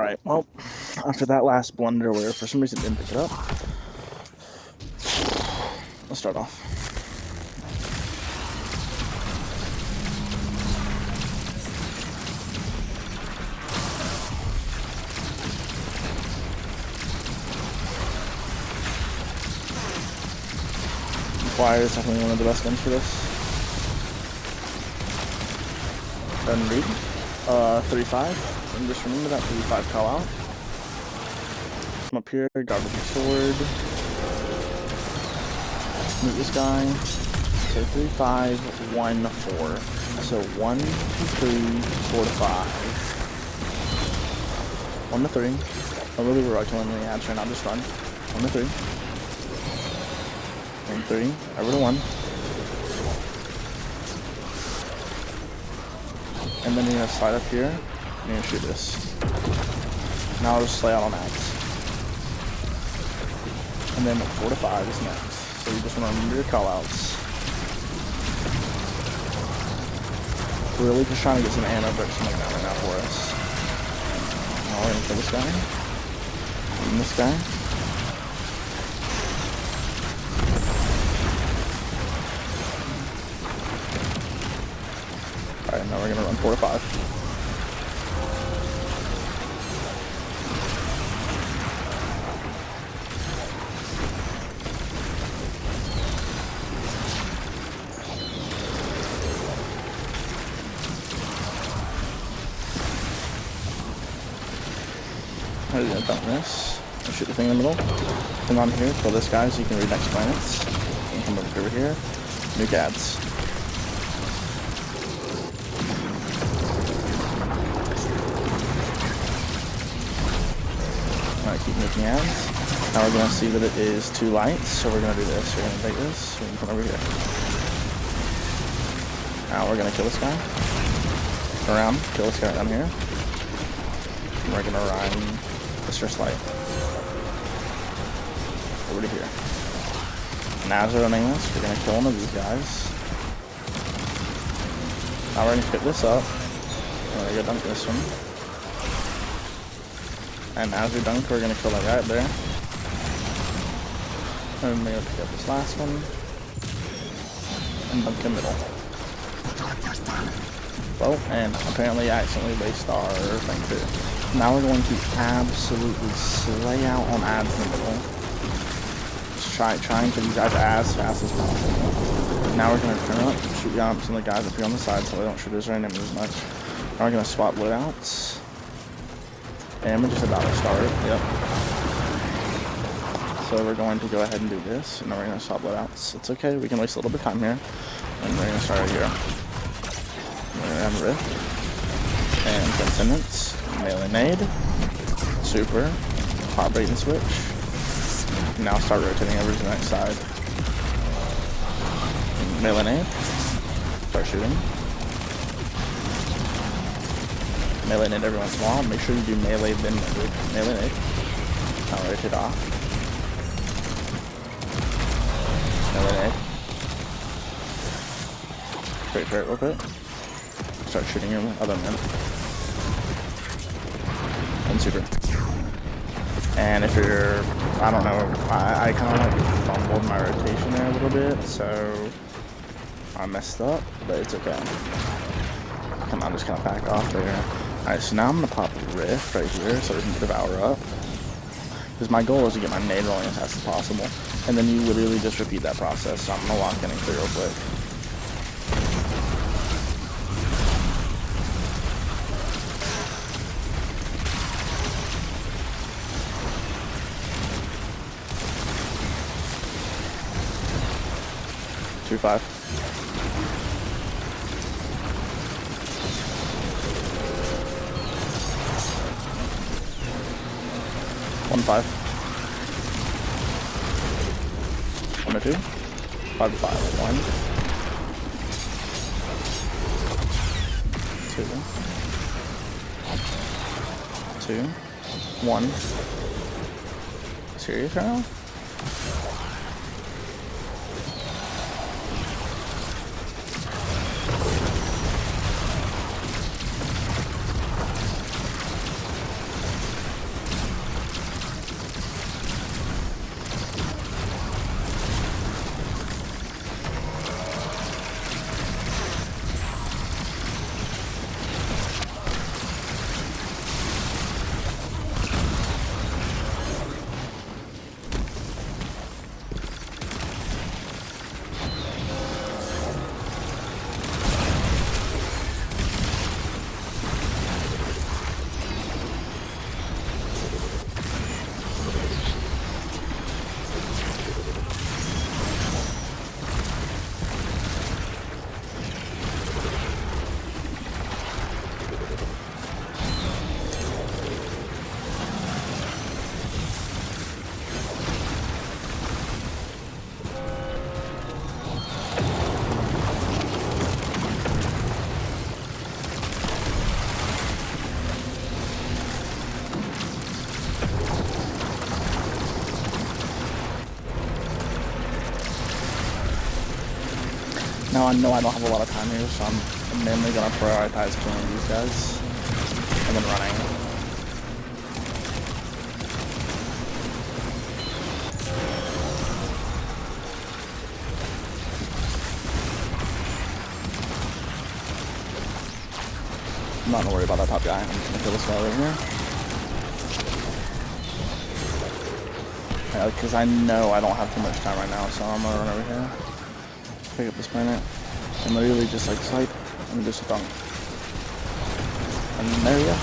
Alright, well, after that last blunder where for some reason didn't pick it up, let's start off. Fire is definitely one of the best guns for this. Doesn't read. 35. And just remember that 35 call out. Come up here, guard with your sword. Meet this guy. So 3, 5, 1, 4. So 1, 2, 3, 4 to 5. 1 to 3. Oh, really, we're killing the ads right now. Just run. 1 to 3. 1 to 3. Over to 1. And then you're gonna slide up here, and you're gonna shoot this. Now I'll just lay out on ads. And then 4 to 5 is next. So you just wanna remember your callouts. We're really just trying to get some ammo or something like that right now for us. Now we're gonna kill this guy. And this guy. Alright, now we're gonna run 4 to 5. Now you're gonna dump this. Shoot the thing in the middle. Come on here, kill this guy so you can read next planets. And come over here. Nuke ads. Keep making ads. Now we're going to see that it is too light, so we're going to do this. We're going to take this, we're going to come over here. Now we're going to kill this guy. Around, kill this guy down here. And we're going to run Distress Light over to here. And as we're running this, we're going to kill one of these guys. Now we're going to pick this up. We're going to go dunk this one. And as we dunk, we're gonna kill that guy up there. And we're gonna pick up this last one. And dunk in the middle. Well, and apparently I accidentally waste our thing too. Now we're going to absolutely slay out on ads in the middle. Just trying to these guys as fast as possible. Now we're gonna turn up, shoot down some of the guys up here on the side so they don't shoot us or enemies as much. Now we're gonna swap loadouts. And we're just about to start, yep. So we're going to go ahead and do this, and then we're going to swap loadouts. It's okay, we can waste a little bit of time here. And we're going to start right here. We're going to have Rift. And Transcendence. Melee Nade. Super. Pop bait and switch. And now start rotating over to the next side. Melee Nade. Start shooting. Melee nade every once in a while. Make sure you do melee then melee nade. Now rotate off. Melee nade. Wait for it real quick. Start shooting your other men. And super. And if you're, I don't know, I kind of like fumbled my rotation there a little bit, so I messed up, but it's okay. Come on, just kind of back off there. Alright, so now I'm going to pop Rift right here so we can devour up. Because my goal is to get my nade rolling as fast as possible. And then you literally just repeat that process. So I'm going to lock in and clear real quick. Two, 5. 1, 5. 1 to 2. 5 to 5. 1. 2. 2. 1. Serious right now? Now I know I don't have a lot of time here, so I'm mainly gonna prioritize killing these guys and then running. I'm not gonna worry about that top guy. I'm just gonna kill this guy right here. Because I know I don't have too much time right now, so I'm gonna run over here, pick up this planet, and literally just like swipe and just dunk. And there you go.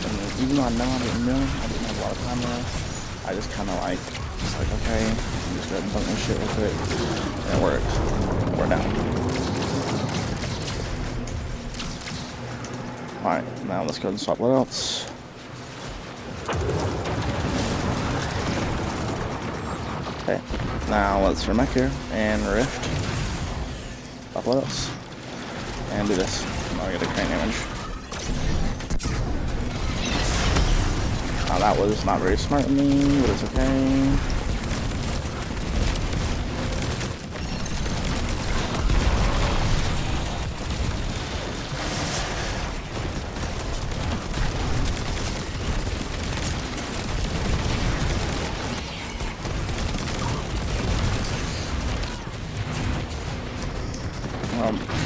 And even though I know I didn't have a lot of time there, I just kind of like, okay, I'm just gonna dunk this shit real quick, and it works. We're down. Alright, now let's go and swap loadouts. Okay, now let's remake here and rift. Swap loadouts. And do this. Now I get a crane damage. Now that was not very smart of me, but it's okay.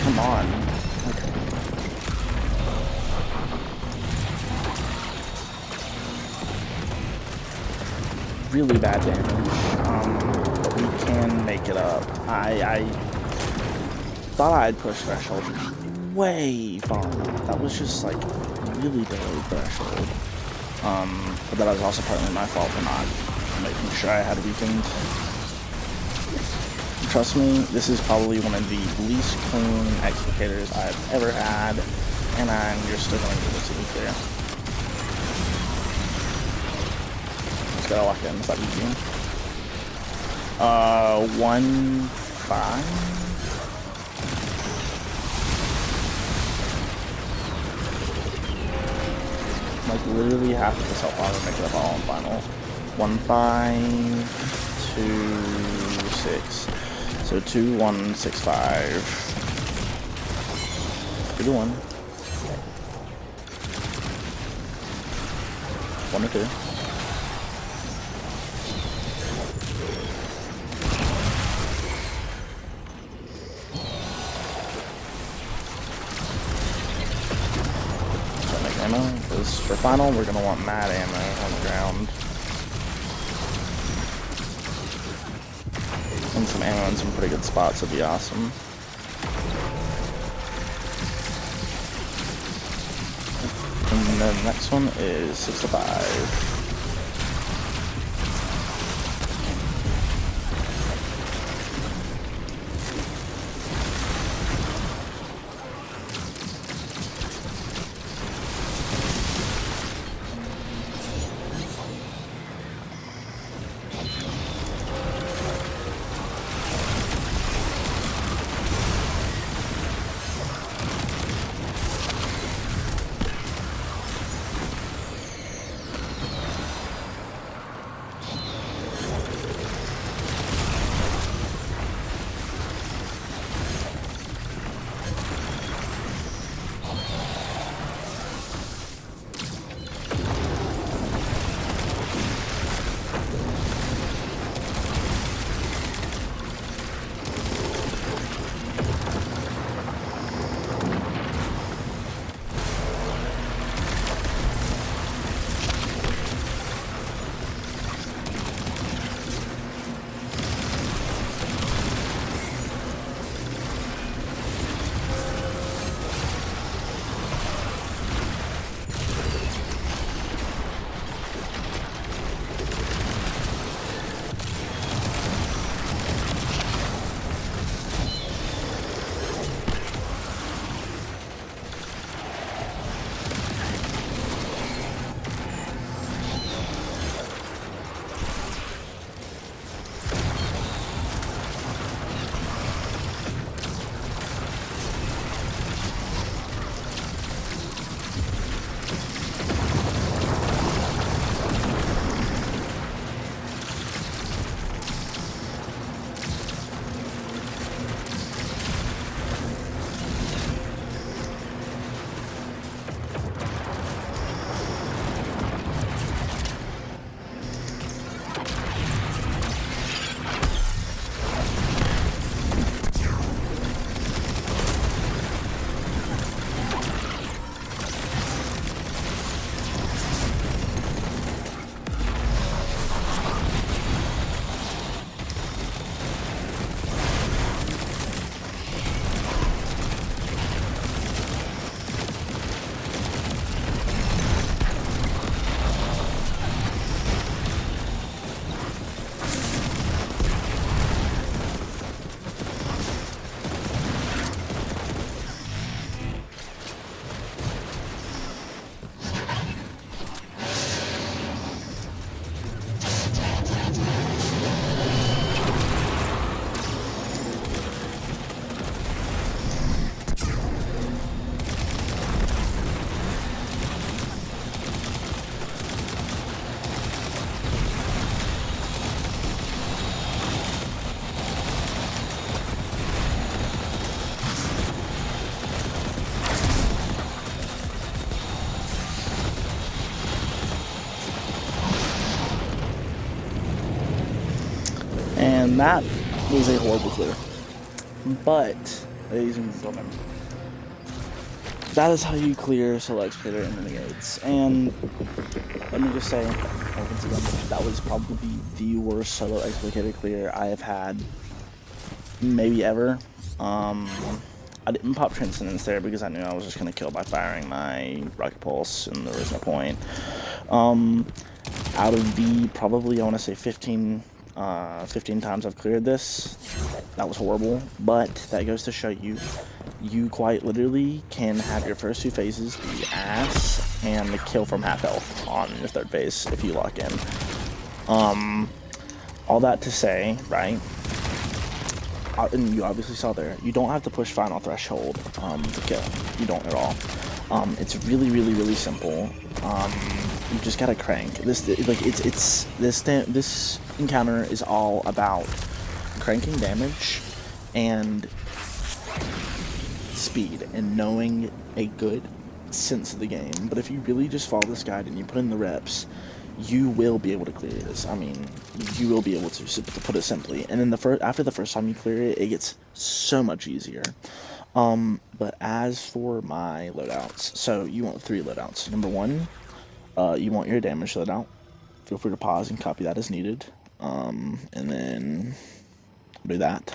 Come on. Okay. Really bad damage, but we can make it up. I thought I'd push threshold way far enough. That was just like really below threshold. But that was also partly my fault for not making sure I had weakened. Trust me, this is probably one of the least clean explicators I've ever had, and you're still going to get this to be clear. Just gotta lock in, is that easy? 1-5? Like literally half of the self power make it up all in final. 1-5, 2-6. So 2-1-6-5. 2-1. 1-2. So make ammo, because for final we're gonna want mad ammo on the ground. And some ammo in some pretty good spots would be awesome. And then the next one is 6-5. And that was a horrible clear. But, ladies and gentlemen, that is how you clear solo Explicator and Renegades. And let me just say, once again, that was probably the worst solo Explicator clear I have had, maybe ever. I didn't pop Transcendence there because I knew I was just going to kill by firing my Rocket Pulse, and there was no point. Out of the, probably, I want to say 15 times I've cleared this, that was horrible, but that goes to show you, you quite literally can have your first 2 phases be ass and the kill from half health on your 3rd phase if you lock in. All that to say, right, and you obviously saw there, you don't have to push Final Threshold to kill. You don't at all. It's really simple. You just gotta crank. This encounter is all about cranking damage and speed and knowing a good sense of the game. But if you really just follow this guide and you put in the reps, you will be able to clear this. I mean, you will be able to put it simply. And then after the first time you clear it, it gets so much easier. But as for my loadouts, so you want 3 loadouts. Number 1, you want your damage loadout. Feel free to pause and copy that as needed. And then do that.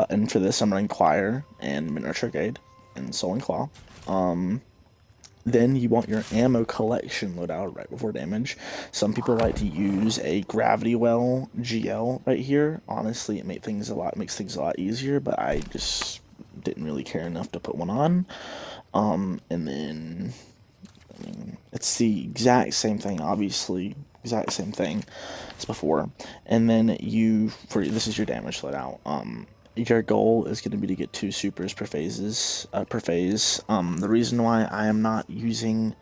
And for this, I'm running Choir and Miniature Brigade and Soul and Claw. Then you want your ammo collection loadout right before damage. Some people like to use a Gravity Well GL right here. Honestly, it makes things a lot easier, but I just didn't really care enough to put one on. And then, I mean, it's the exact same thing, obviously, exact same thing as before. And then this is your damage loadout. Your goal is going to be to get 2 supers per phase. The reason why I am not using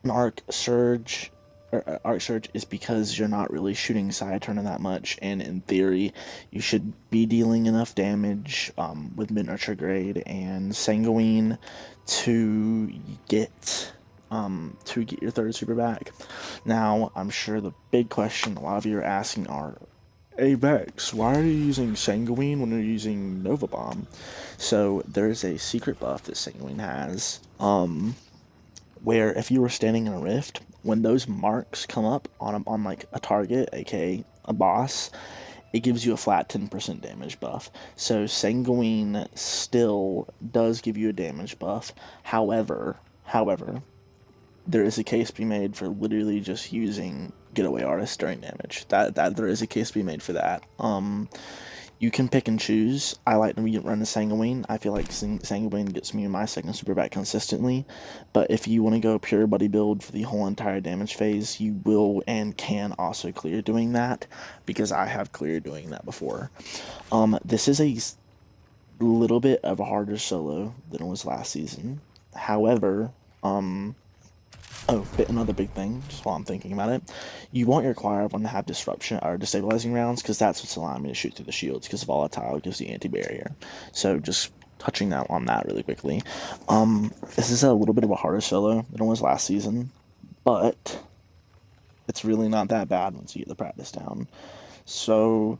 an Arc Surge is because you're not really shooting side turning that much, and in theory, you should be dealing enough damage with Miniature Grade and Sanguine to get your 3rd super back. Now, I'm sure the big question a lot of you are asking are, hey Vex, why are you using Sanguine when you're using Nova Bomb? So there's a secret buff that Sanguine has, where if you were standing in a rift, when those marks come up on like a target, aka a boss, it gives you a flat 10% damage buff. So Sanguine still does give you a damage buff. However, there is a case to be made for literally just using Getaway Artist during damage. That there is a case to be made for that. You can pick and choose. I like to run the Sanguine. I feel like Sanguine gets me my 2nd super back consistently. But if you want to go pure buddy build for the whole entire damage phase, you will and can also clear doing that, because I have cleared doing that before. This is a little bit of a harder solo than it was last season. However, another big thing, just while I'm thinking about it, you want your Choir one to have disruption or destabilizing rounds, because that's what's allowing me to shoot through the shields, because Volatile gives the anti-barrier. So just touching on that really quickly. This is a little bit of a harder solo than it was last season, but it's really not that bad once you get the practice down. So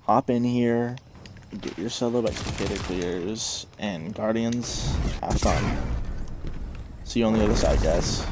hop in here, get your solo Explicator clears, and Guardians, have fun. See you on the other side, guys.